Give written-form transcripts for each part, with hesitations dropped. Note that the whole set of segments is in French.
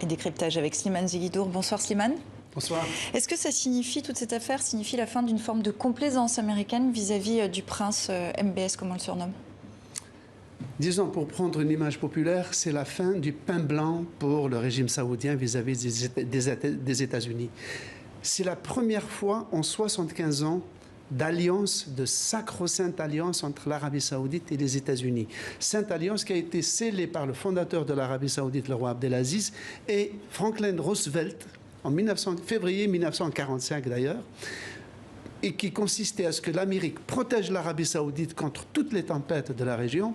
et décryptage avec Slimane Zeguidour. Bonsoir Slimane. Bonsoir. Est-ce que ça signifie, toute cette affaire signifie la fin d'une forme de complaisance américaine vis-à-vis du prince MBS, comme on le surnomme? Disons, pour prendre une image populaire, c'est la fin du pain blanc pour le régime saoudien vis-à-vis des États-Unis. C'est la première fois en 75 ans d'alliance, de sacro-sainte alliance entre l'Arabie saoudite et les États-Unis. Sainte alliance qui a été scellée par le fondateur de l'Arabie saoudite, le roi Abdelaziz, et Franklin Roosevelt, en février 1945 d'ailleurs, et qui consistait à ce que l'Amérique protège l'Arabie saoudite contre toutes les tempêtes de la région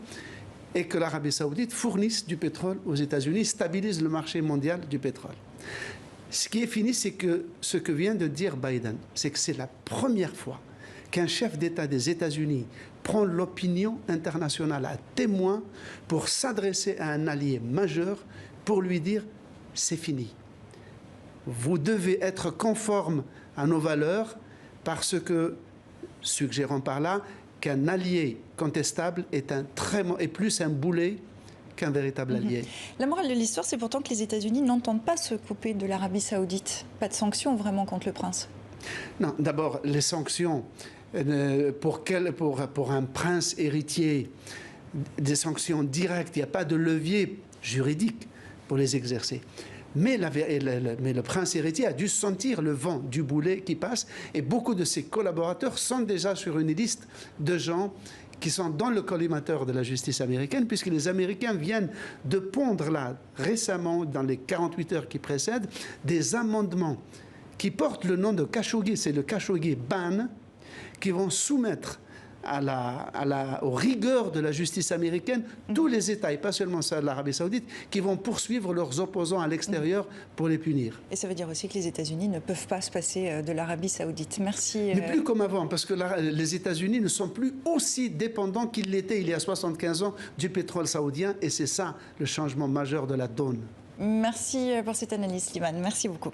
et que l'Arabie saoudite fournisse du pétrole aux États-Unis, stabilise le marché mondial du pétrole. Ce qui est fini, c'est que ce que vient de dire Biden, c'est que c'est la première fois qu'un chef d'État des États-Unis prend l'opinion internationale à témoin pour s'adresser à un allié majeur pour lui dire « c'est fini. Vous devez être conforme à nos valeurs parce que, suggérant par là, qu'un allié contestable est plus un boulet qu'un véritable allié. La morale de l'histoire, c'est pourtant que les États-Unis n'entendent pas se couper de l'Arabie saoudite. Pas de sanctions vraiment contre le prince. Non, d'abord, les sanctions, pour un prince héritier, des sanctions directes, il n'y a pas de levier juridique pour les exercer. Mais le prince héritier a dû sentir le vent du boulet qui passe et beaucoup de ses collaborateurs sont déjà sur une liste de gens qui sont dans le collimateur de la justice américaine, puisque les Américains viennent de pondre là, récemment, dans les 48 heures qui précèdent, des amendements qui portent le nom de Khashoggi, c'est le Khashoggi ban, qui vont soumettre aux rigueurs de la justice américaine tous les États, et pas seulement ça, l'Arabie saoudite, qui vont poursuivre leurs opposants à l'extérieur pour les punir. Et ça veut dire aussi que les États-Unis ne peuvent pas se passer de l'Arabie saoudite. Merci. Mais plus comme avant, parce que les États-Unis ne sont plus aussi dépendants qu'ils l'étaient il y a 75 ans du pétrole saoudien, et c'est ça le changement majeur de la donne. Merci pour cette analyse, Slimane. Merci beaucoup.